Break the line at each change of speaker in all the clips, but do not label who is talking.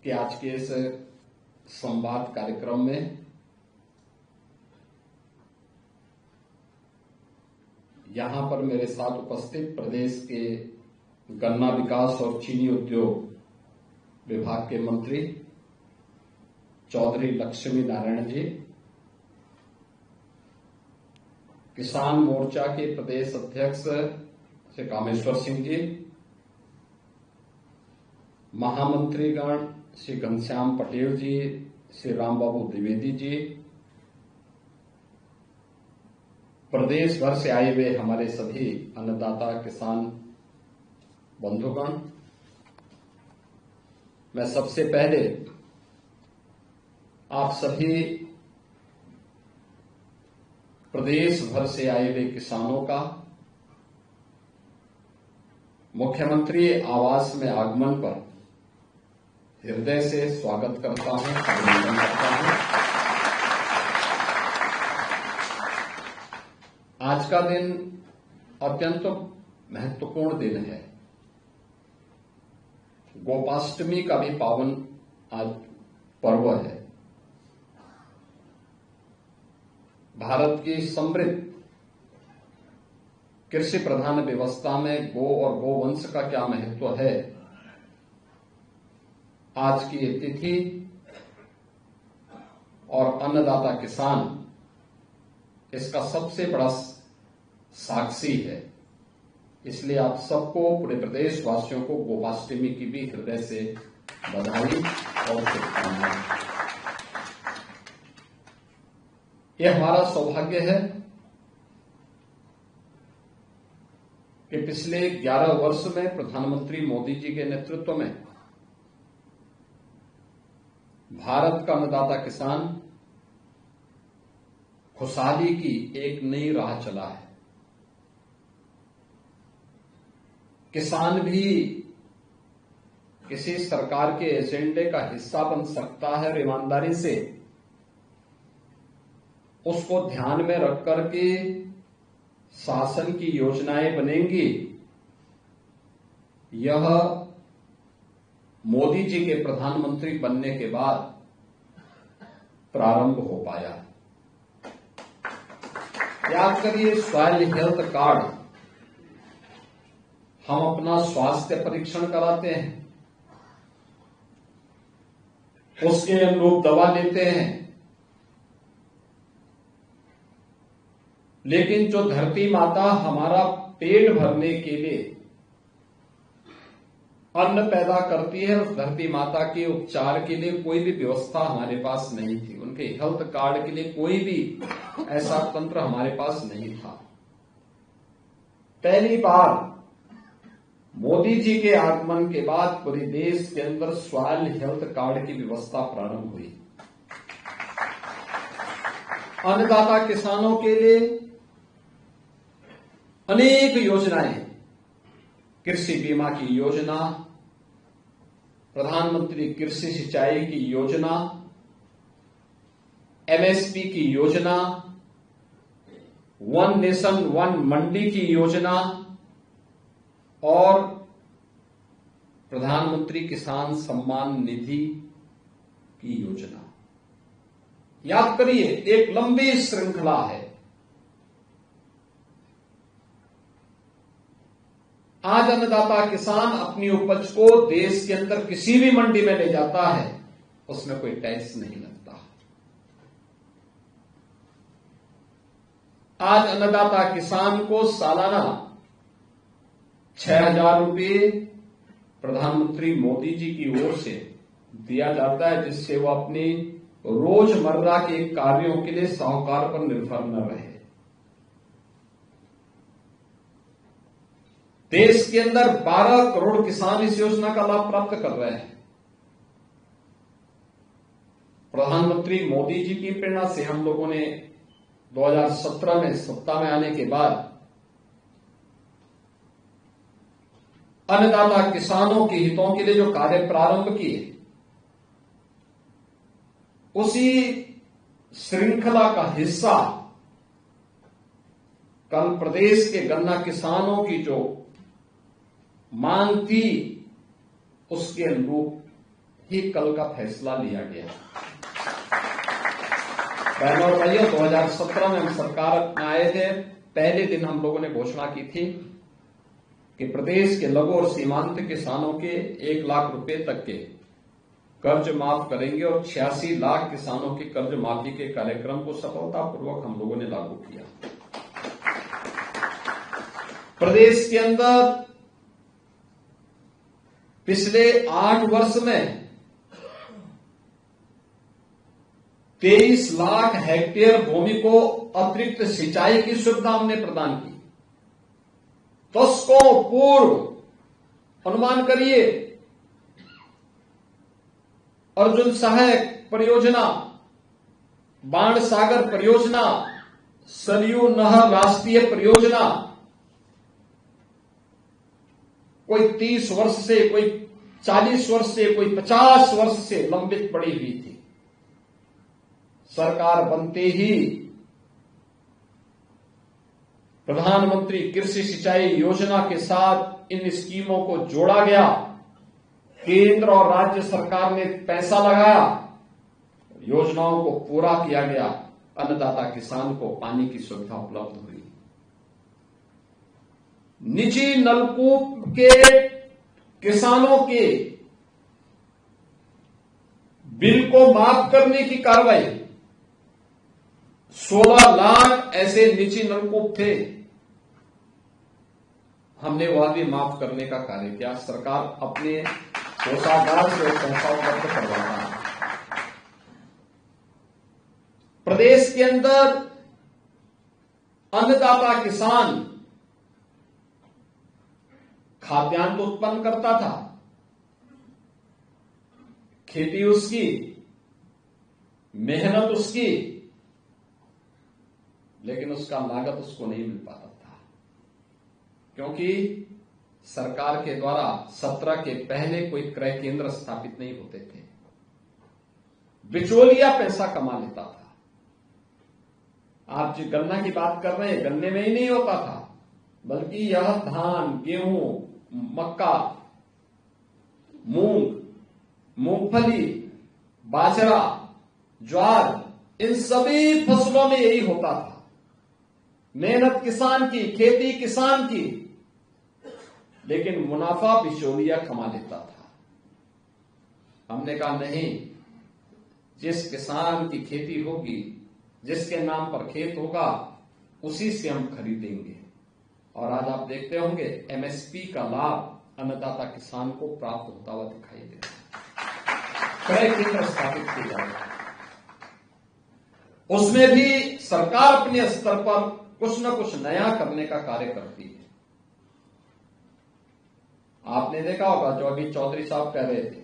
कि आज के इस संवाद कार्यक्रम में यहां पर मेरे साथ उपस्थित प्रदेश के गन्ना विकास और चीनी उद्योग विभाग के मंत्री चौधरी लक्ष्मी नारायण जी, किसान मोर्चा के प्रदेश अध्यक्ष श्री कामेश्वर सिंह जी, महामंत्रीगण श्री घनश्याम पटेल जी, श्री रामबाबू द्विवेदी जी, प्रदेश भर से आए हुए हमारे सभी अन्नदाता किसान बंधुगण, मैं सबसे पहले आप सभी प्रदेश भर से आए हुए किसानों का मुख्यमंत्री आवास में आगमन पर हृदय से स्वागत करता हूं, अभिनंदन करता हूं। आज का दिन अत्यंत महत्वपूर्ण दिन है। गोपाष्टमी का भी पावन आज पर्व है। भारत की समृद्ध कृषि प्रधान व्यवस्था में गो और गोवंश का क्या महत्व है, आज की ये तिथि और अन्नदाता किसान इसका सबसे बड़ा साक्षी है। इसलिए आप सबको, पूरे प्रदेशवासियों को गोपाष्टमी की भी हृदय से बधाई और शुभकामनाएं। यह हमारा सौभाग्य है कि पिछले 11 वर्ष में प्रधानमंत्री मोदी जी के नेतृत्व में भारत का अन्नदाता किसान खुशहाली की एक नई राह चला है। किसान भी किसी सरकार के एजेंडे का हिस्सा बन सकता है और ईमानदारी से उसको ध्यान में रख करके शासन की योजनाएं बनेंगी। यह मोदी जी के प्रधानमंत्री बनने के बाद प्रारंभ हो पाया। याद करिए, सॉइल हेल्थ कार्ड, हम अपना स्वास्थ्य परीक्षण कराते हैं, उसके अनुरूप दवा लेते हैं, लेकिन जो धरती माता हमारा पेट भरने के लिए अन्न पैदा करती है, उस धरती माता के उपचार के लिए कोई भी व्यवस्था हमारे पास नहीं थी। उनके हेल्थ कार्ड के लिए कोई भी ऐसा तंत्र हमारे पास नहीं था। पहली बार मोदी जी के आगमन के बाद पूरे देश के अंदर सॉइल हेल्थ कार्ड की व्यवस्था प्रारंभ हुई। अन्नदाता किसानों के लिए अनेक योजनाएं, कृषि बीमा की योजना, प्रधानमंत्री कृषि सिंचाई की योजना, एमएसपी की योजना, वन नेशन वन मंडी की योजना और प्रधानमंत्री किसान सम्मान निधि की योजना। याद करिए, एक लंबी श्रृंखला है। आज अन्नदाता किसान अपनी उपज को देश के अंदर किसी भी मंडी में ले जाता है, उसमें कोई टैक्स नहीं लगता। आज अन्नदाता किसान को सालाना 6,000 रुपये प्रधानमंत्री मोदी जी की ओर से दिया जाता है, जिससे वो अपनी रोजमर्रा के कार्यों के लिए साहूकार पर निर्भर न रहे। देश के अंदर 12 करोड़ किसान इस योजना का लाभ प्राप्त कर रहे हैं। प्रधानमंत्री मोदी जी की प्रेरणा से हम लोगों ने 2017 में सत्ता में आने के बाद अन्नदाता किसानों के हितों के लिए जो कार्य प्रारंभ किए, उसी श्रृंखला का हिस्सा कल प्रदेश के गन्ना किसानों की जो मांग थी, उसके अनुरूप ही कल का फैसला लिया गया। बहनों और भाइयों, 2017 में हम सरकार में आए थे। पहले दिन हम लोगों ने घोषणा की थी कि प्रदेश के लघु और सीमांत किसानों के 1 लाख रुपए तक के कर्ज माफ करेंगे और 86 लाख किसानों के कर्ज माफी के कार्यक्रम को सफलतापूर्वक हम लोगों ने लागू किया। प्रदेश के अंदर पिछले 8 वर्ष में 23 लाख हेक्टेयर भूमि को अतिरिक्त सिंचाई की सुविधा हमने प्रदान की। दशकों पूर्व अनुमान करिए, अर्जुन सहायक परियोजना, बाण सागर परियोजना, सरयू नहर राष्ट्रीय परियोजना कोई 30 वर्ष से, कोई 40 वर्ष से, कोई 50 वर्ष से लंबित पड़ी हुई थी। सरकार बनते ही प्रधानमंत्री कृषि सिंचाई योजना के साथ इन स्कीमों को जोड़ा गया। केंद्र और राज्य सरकार ने पैसा लगाया, योजनाओं को पूरा किया गया, अन्नदाता किसान को पानी की सुविधा उपलब्ध हुई। निजी नलकूप के किसानों के बिल को माफ करने की कार्रवाई, 16 लाख ऐसे निजी नलकूप थे, हमने वह भी माफ करने का कार्य किया। सरकार अपने कोषागार से पैसा उपलब्ध करवाता है। प्रदेश के अंदर अन्नदाता किसान खाद्यान्न तो उत्पन्न करता था, खेती उसकी, मेहनत उसकी, लेकिन उसका लागत उसको नहीं मिल पाता था, क्योंकि सरकार के द्वारा 17 के पहले कोई क्रय केंद्र स्थापित नहीं होते थे। बिचौलिया पैसा कमा लेता था। आप जो गन्ना की बात कर रहे हैं, गन्ने में ही नहीं होता था, बल्कि यह धान, गेहूं, मक्का, मूंग, मूंगफली, बाजरा, ज्वार, इन सभी फसलों में यही होता था। मेहनत किसान की, खेती किसान की, लेकिन मुनाफा बिचौलिया कमा लेता था। हमने कहा नहीं, जिस किसान की खेती होगी, जिसके नाम पर खेत होगा, उसी से हम खरीदेंगे। और आज आप देखते होंगे एमएसपी का लाभ अन्नदाता किसान को प्राप्त होता हुआ दिखाई देता है। क्रय केंद्र स्थापित किए जा रहे हैं, उसमें भी सरकार अपने स्तर पर कुछ न कुछ नया करने का कार्य करती है। आपने देखा होगा, जो अभी चौधरी साहब कह रहे थे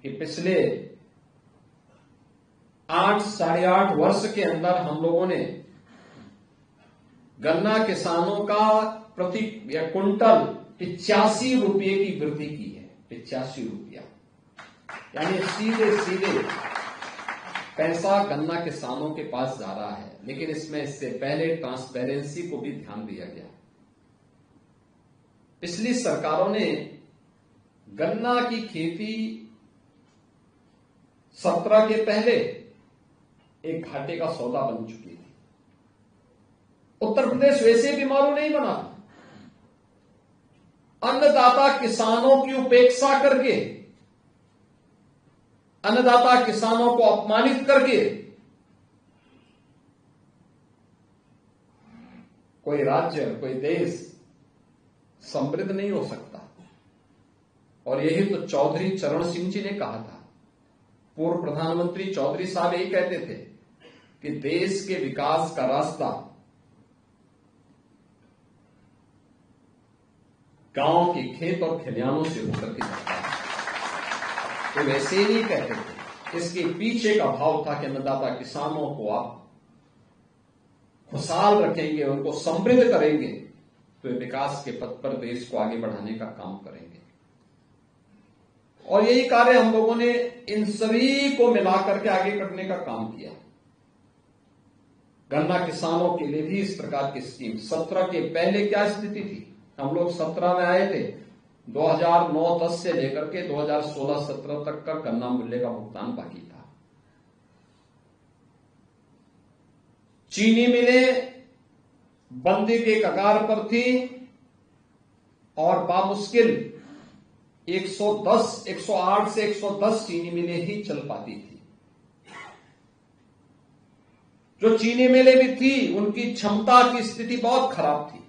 कि पिछले 8 साढ़े 8 वर्ष के अंदर हम लोगों ने गन्ना किसानों का प्रति या कुंटल 85 रुपये की वृद्धि की है। 85 रुपया, यानी सीधे सीधे पैसा गन्ना किसानों के पास जा रहा है। लेकिन इससे पहले ट्रांसपेरेंसी को भी ध्यान दिया गया। पिछली सरकारों ने गन्ना की खेती 17 के पहले एक घाटे का सौदा बन चुकी थी। उत्तर प्रदेश वैसे भी मारू नहीं बना। अन्नदाता किसानों की उपेक्षा करके, अन्नदाता किसानों को अपमानित करके कोई राज्य, कोई देश समृद्ध नहीं हो सकता। और यही तो चौधरी चरण सिंह जी ने कहा था। पूर्व प्रधानमंत्री चौधरी साहब यही कहते थे कि देश के विकास का रास्ता गांव के खेत और खलिहानों से होकर के जाता है। तो वैसे ही नहीं कहते थे। इसके पीछे का भाव था कि अन्नदाता किसानों को आप खुशहाल रखेंगे, उनको समृद्ध करेंगे, तो विकास के पथ पर देश को आगे बढ़ाने का काम करेंगे। और यही कार्य हम लोगों ने इन सभी को मिलाकर के आगे करने का काम किया। गन्ना किसानों के लिए भी इस प्रकार की स्कीम, 17 के पहले क्या स्थिति थी? हम लोग 17 में आए थे, 2009-10 से लेकर के 2016-17 तक का गन्ना मूल्य का भुगतान बाकी था। चीनी मिलें बंदी के कगार पर थी और बामुश्किल 108 से 110 चीनी मिलें ही चल पाती थी। जो चीनी मिलें भी थी उनकी क्षमता की स्थिति बहुत खराब थी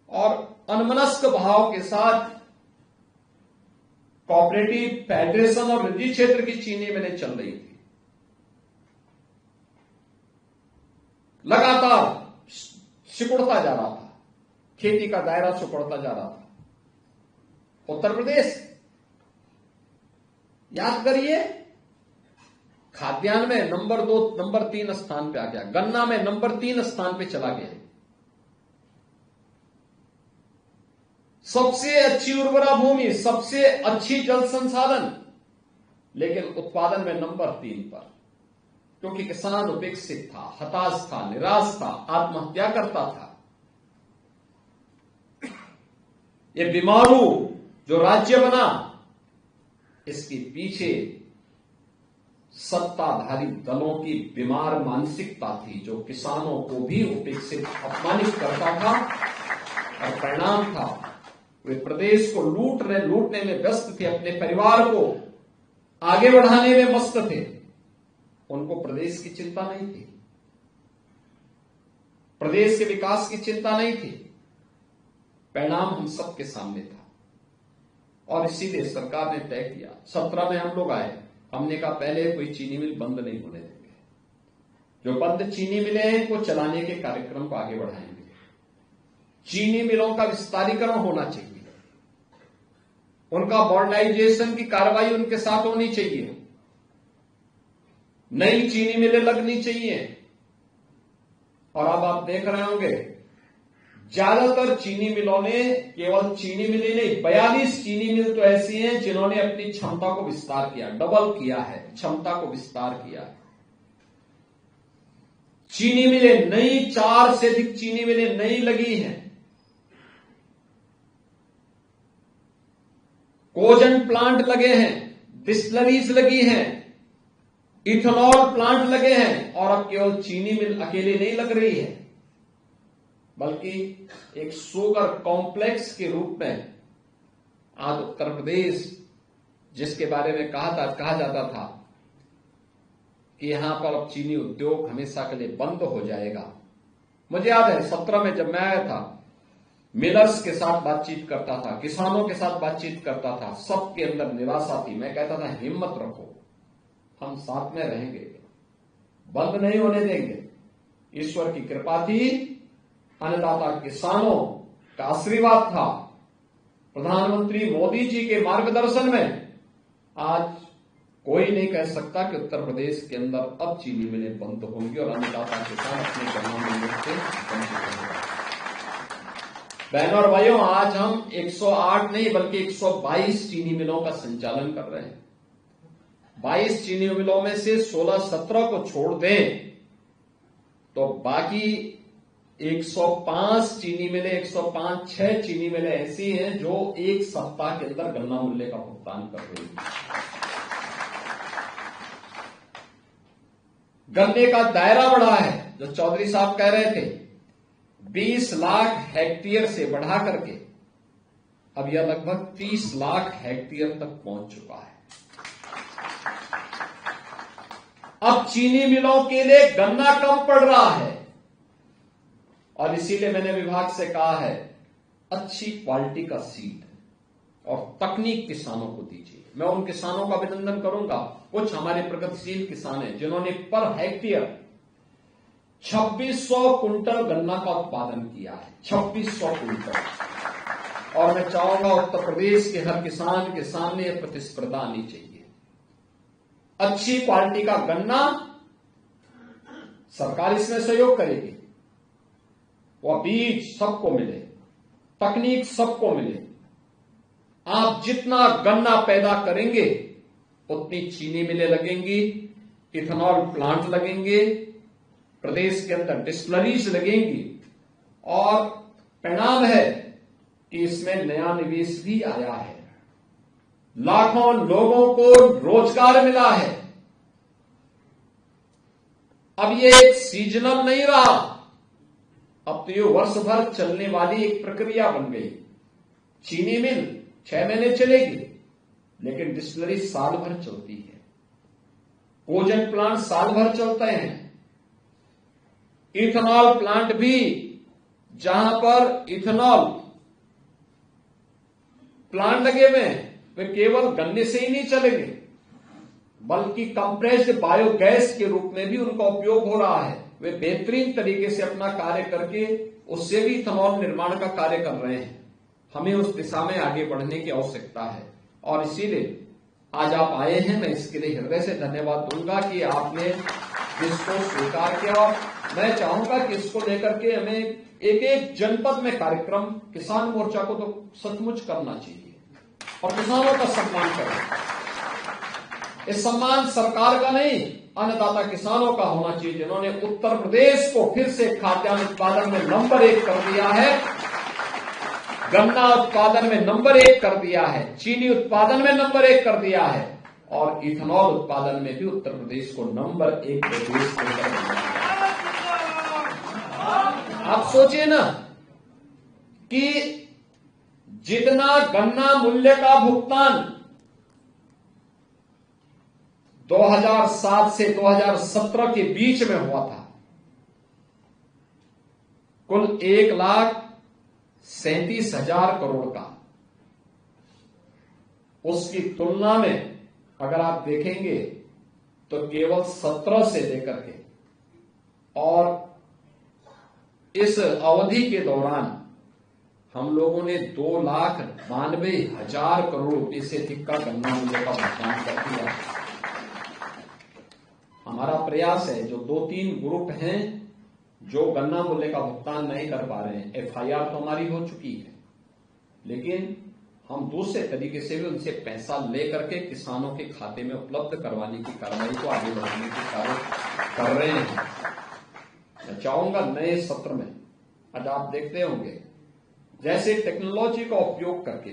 और अनमनस्क भाव के साथ कोऑपरेटिव, फेडरेशन और निजी क्षेत्र की चीनी मिलें चल रही थी। लगातार सिकुड़ता जा रहा था, खेती का दायरा सिकुड़ता जा रहा था। उत्तर प्रदेश, याद करिए, खाद्यान्न में नंबर 2, नंबर 3 स्थान पे आ गया, गन्ना में नंबर 3 स्थान पे चला गया। सबसे अच्छी उर्वरा भूमि, सबसे अच्छी जल संसाधन, लेकिन उत्पादन में नंबर 3 पर, क्योंकि किसान उपेक्षित था, हताश था, निराश था, आत्महत्या करता था। ये बीमारू जो राज्य बना, इसके पीछे सत्ताधारी दलों की बीमार मानसिकता थी, जो किसानों को भी उपेक्षित, अपमानित करता था। और परिणाम था, वे प्रदेश को लूटने में व्यस्त थे, अपने परिवार को आगे बढ़ाने में मस्त थे। उनको प्रदेश की चिंता नहीं थी, प्रदेश के विकास की चिंता नहीं थी। परिणाम हम सबके सामने था और इसीलिए सरकार ने तय किया, 17 में हम लोग आए, हमने कहा पहले कोई चीनी मिल बंद नहीं होने देंगे, जो बंद चीनी मिलें हैं को चलाने के कार्यक्रम को आगे बढ़ाएंगे। चीनी मिलों का विस्तारीकरण होना चाहिए, उनका मॉडर्नाइजेशन की कार्रवाई उनके साथ होनी चाहिए, नई चीनी मिलें लगनी चाहिए। और अब आप देख रहे होंगे, ज्यादातर चीनी मिलों ने, केवल चीनी मिलें नहीं, 42 चीनी मिल तो ऐसी हैं जिन्होंने अपनी क्षमता को विस्तार किया, डबल किया है, क्षमता को विस्तार किया है। चीनी मिलें नई, 4 से अधिक चीनी मिलें नई लगी हैं। कोजन प्लांट लगे हैं, डिस्टिलरीज लगी हैं, इथेनॉल प्लांट लगे हैं। और अब केवल चीनी मिल अकेले नहीं लग रही है, बल्कि एक शुगर कॉम्प्लेक्स के रूप में आज उत्तर प्रदेश, जिसके बारे में कहा जाता था कि यहां पर अब चीनी उद्योग हमेशा के लिए बंद हो जाएगा। मुझे याद है 17 में जब मैं आया था, मिलर्स के साथ बातचीत करता था, किसानों के साथ बातचीत करता था, सबके अंदर निराशा थी। मैं कहता था हिम्मत रखो, हम साथ में रहेंगे, बंद नहीं होने देंगे। ईश्वर की कृपा थी, अन्नदाता किसानों का आशीर्वाद था, प्रधानमंत्री मोदी जी के मार्गदर्शन में आज कोई नहीं कह सकता कि उत्तर प्रदेश के अंदर अब चीनी मिलें बंद होंगी और अन्नदाता किसान अपने गन्ना मिलों से वंचित होंगे। बहनों और भाइयों, आज हम 108 नहीं बल्कि 122 चीनी मिलों का संचालन कर रहे हैं। 22 चीनी मिलों में से 16-17 को छोड़ दें तो बाकी 105 चीनी मिलें, 105-6 चीनी मिलें ऐसी हैं जो एक सप्ताह के अंदर गन्ना मूल्य का भुगतान कर रही हैं। गन्ने का दायरा बढ़ा है, जो चौधरी साहब कह रहे थे, 20 लाख हेक्टेयर से बढ़ा करके अब यह लगभग 30 लाख हेक्टेयर तक पहुंच चुका है। अब चीनी मिलों के लिए गन्ना कम पड़ रहा है और इसीलिए मैंने विभाग से कहा है, अच्छी क्वालिटी का सीड और तकनीक किसानों को दीजिए। मैं उन किसानों का अभिनंदन करूंगा, कुछ हमारे प्रगतिशील किसान हैं जिन्होंने पर हेक्टेयर 2600 कुंटल गन्ना का उत्पादन किया है, 2600 कुंटल। और मैं चाहूंगा उत्तर प्रदेश के हर किसान के सामने यह प्रतिस्पर्धा आनी चाहिए। अच्छी क्वालिटी का गन्ना, सरकार इसमें सहयोग करेगी, वह बीज सबको मिले, तकनीक सबको मिले। आप जितना गन्ना पैदा करेंगे उतनी चीनी मिलें लगेंगी, इथेनॉल प्लांट लगेंगे, प्रदेश के अंदर डिस्टिलरीज लगेंगी और परिणाम है कि इसमें नया निवेश भी आया है, लाखों लोगों को रोजगार मिला है। अब ये एक सीजनल नहीं रहा, अब तो ये वर्ष भर चलने वाली एक प्रक्रिया बन गई। चीनी मिल 6 महीने चलेगी, लेकिन डिस्टिलरी साल भर चलती है। कोजन प्लांट साल भर चलते हैं। इथेनॉल प्लांट भी, जहां पर इथेनॉल प्लांट लगे हुए हैं, वे केवल गन्ने से ही नहीं चलेंगे, बल्कि कंप्रेस्ड बायोगैस के रूप में भी उनका उपयोग हो रहा है। वे बेहतरीन तरीके से अपना कार्य करके उससे भी इथेनॉल निर्माण का कार्य कर रहे हैं। हमें उस दिशा में आगे बढ़ने की आवश्यकता है, और इसीलिए आज आप आए हैं। मैं इसके लिए हृदय से धन्यवाद दूंगा कि आपने इसको स्वीकार किया, और मैं चाहूंगा कि इसको लेकर के हमें एक एक जनपद में कार्यक्रम, किसान मोर्चा को तो सचमुच करना चाहिए और किसानों का सम्मान करें। इस सम्मान सरकार का नहीं, अन्नदाता किसानों का होना चाहिए, जिन्होंने उत्तर प्रदेश को फिर से खाद्यान्न उत्पादन में नंबर 1 कर दिया है, गन्ना उत्पादन में नंबर 1 कर दिया है, चीनी उत्पादन में नंबर 1 कर दिया है, और इथेनॉल उत्पादन में भी उत्तर प्रदेश को नंबर 1 प्रदेश कर दिया है। आप सोचिए ना कि जितना गन्ना मूल्य का भुगतान 2007 से 2017 के बीच में हुआ था, कुल 1,37,000 करोड़ का, उसकी तुलना में अगर आप देखेंगे तो केवल 17 से लेकर के और इस अवधि के दौरान हम लोगों ने 2,92,000 करोड़ रुपए से अधिक का गन्ना मूल्य का भुगतान कर दिया। हमारा प्रयास है, जो 2-3 ग्रुप हैं जो गन्ना मूल्य का भुगतान नहीं कर पा रहे हैं, FIR तो हमारी हो चुकी है, लेकिन हम दूसरे तरीके से भी उनसे पैसा लेकर के किसानों के खाते में उपलब्ध करवाने की कार्रवाई को आगे बढ़ाने की कार्य कर रहे हैं। मैं चाहूंगा नए सत्र में, आज आप देखते होंगे जैसे टेक्नोलॉजी का उपयोग करके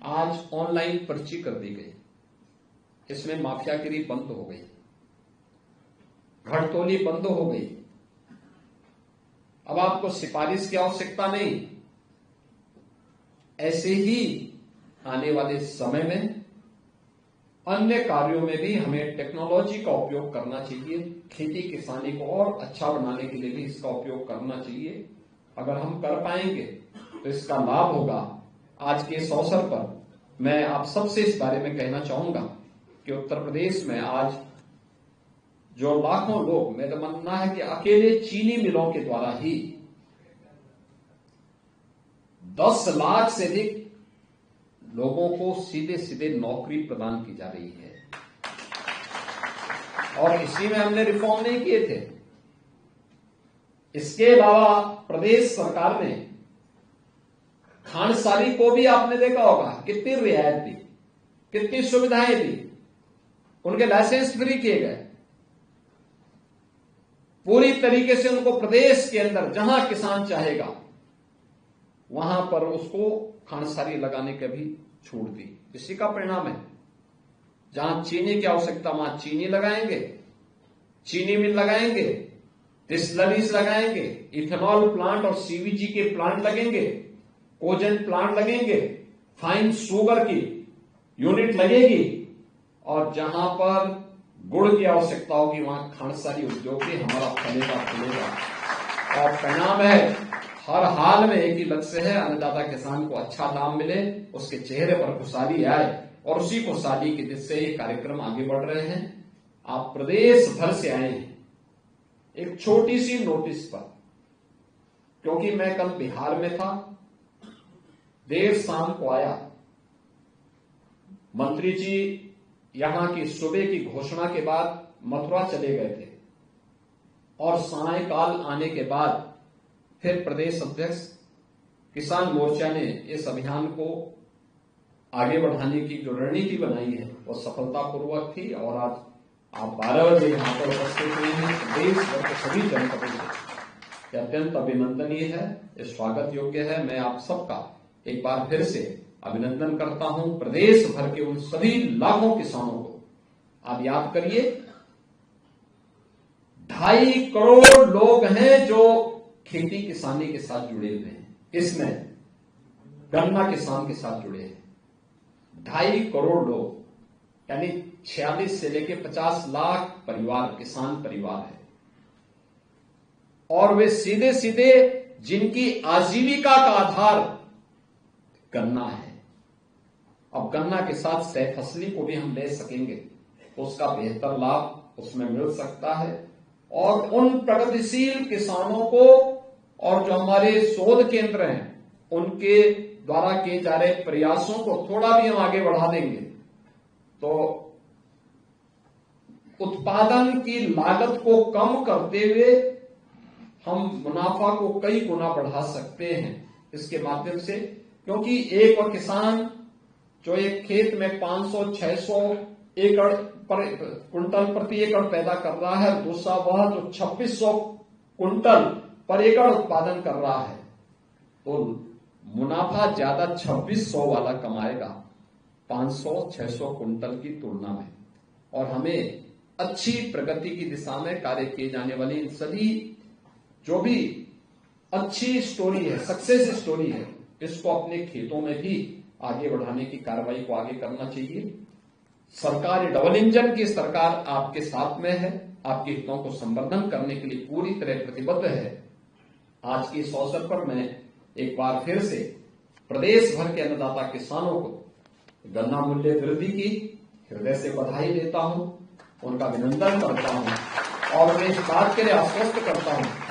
आज ऑनलाइन पर्ची कर दी गई, इसमें माफियागिरी बंद हो गई, घड़तोली बंद हो गई। अब आपको सिफारिश की आवश्यकता नहीं। ऐसे ही आने वाले समय में अन्य कार्यों में भी हमें टेक्नोलॉजी का उपयोग करना चाहिए। खेती किसानी को और अच्छा बनाने के लिए भी इसका उपयोग करना चाहिए। अगर हम कर पाएंगे तो इसका लाभ होगा। आज के इस अवसर पर मैं आप सबसे इस बारे में कहना चाहूंगा कि उत्तर प्रदेश में आज जो लाखों लोग, मेरा मानना है कि अकेले चीनी मिलों के द्वारा ही 10 लाख से अधिक लोगों को सीधे सीधे नौकरी प्रदान की जा रही है, और इसी में हमने रिफॉर्म नहीं किए थे। इसके अलावा प्रदेश सरकार ने खांडसारी को भी आपने देखा होगा कितनी रियायत दी, कितनी सुविधाएं दी, उनके लाइसेंस फ्री किए गए। पूरी तरीके से उनको प्रदेश के अंदर जहां किसान चाहेगा वहां पर उसको खांडसारी लगाने की भी छूट दी। इसी का परिणाम है, जहां चीनी की आवश्यकता वहां चीनी लगाएंगे, चीनी मिल लगाएंगे, डिस्टिलरीज लगाएंगे, इथेनॉल प्लांट और CBG के प्लांट लगेंगे, कोजन प्लांट लगेंगे, फाइन शुगर की यूनिट लगेगी, और जहां पर गुड़ की आवश्यकता होगी वहां खांडसारी उद्योग भी हमारा फलेगा। और परिणाम है, हर हाल में एक ही लक्ष्य है, अन्नदाता किसान को अच्छा दाम मिले, उसके चेहरे पर खुशहाली आए, और उसी खुशहाली की दिशा से ये कार्यक्रम आगे बढ़ रहे हैं। आप प्रदेश भर से आए हैं एक छोटी सी नोटिस पर, क्योंकि मैं कल बिहार में था, देर शाम को आया। मंत्री जी यहां की सुबह की घोषणा के बाद मथुरा चले गए थे, और सायंकाल आने के बाद फिर प्रदेश अध्यक्ष किसान मोर्चा ने इस अभियान को आगे बढ़ाने की जो रणनीति बनाई है वो सफलतापूर्वक थी। और आज आप 12 बजे यहां पर उपस्थित हुए हैं देश भर के सभी जनपदों से। ये अत्यंत अभिनंदनीय है, ये स्वागत योग्य है। मैं आप सबका एक बार फिर से अभिनंदन करता हूं। प्रदेश भर के उन सभी लाखों किसानों को आप याद करिए, 2.5 करोड़ लोग हैं जो खेती किसानी के साथ जुड़े हुए हैं, इसमें गन्ना किसान के साथ जुड़े हैं 2.5 करोड़ लोग, यानी 46 से लेकर 50 लाख परिवार किसान परिवार है। और वे सीधे सीधे जिनकी आजीविका का आधार गन्ना है। अब गन्ना के साथ सह फसली को भी हम ले सकेंगे, उसका बेहतर लाभ उसमें मिल सकता है। और उन प्रगतिशील किसानों को और जो हमारे शोध केंद्र हैं उनके द्वारा किए जा रहे प्रयासों को थोड़ा भी हम आगे बढ़ा देंगे तो उत्पादन की लागत को कम करते हुए हम मुनाफा को कई गुना बढ़ा सकते हैं इसके माध्यम से। क्योंकि एक और किसान जो एक खेत में 500-600 एकड़ पर कुंटल प्रति एकड़ पैदा कर रहा है, दूसरा वह जो 2600 कुंटल पर एकड़ उत्पादन कर रहा है, तो मुनाफा ज्यादा 2600 वाला कमाएगा 500-600 कुंटल की तुलना में। और हमें अच्छी प्रगति की दिशा में कार्य किए जाने वाली इन सभी जो भी अच्छी स्टोरी है, सक्सेस स्टोरी है, इसको अपने खेतों में भी आगे बढ़ाने की कार्रवाई को आगे करना चाहिए। सरकार डबल इंजन की सरकार आपके साथ में है, आपके हितों को संवर्धन करने के लिए पूरी तरह प्रतिबद्ध है। आज के इस अवसर पर मैं एक बार फिर से प्रदेश भर के अन्नदाता किसानों को गन्ना मूल्य वृद्धि की हृदय से बधाई देता हूं, उनका अभिनंदन करता हूं और मैं इस बात के लिए आश्वस्त करता हूं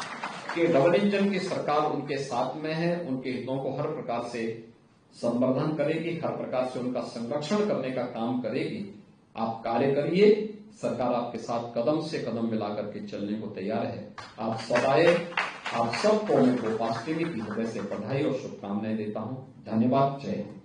कि डबल इंजन की सरकार उनके साथ में है, उनके हितों को हर प्रकार से संवर्धन करेगी, हर प्रकार से उनका संरक्षण करने का काम करेगी। आप कार्य करिए, सरकार आपके साथ कदम से कदम मिलाकर के चलने को तैयार है। आप सब आए, आप सबको मैं गोपाष्टमी की हृदय से बधाई और शुभकामनाएं देता हूं। धन्यवाद। जय हिंद।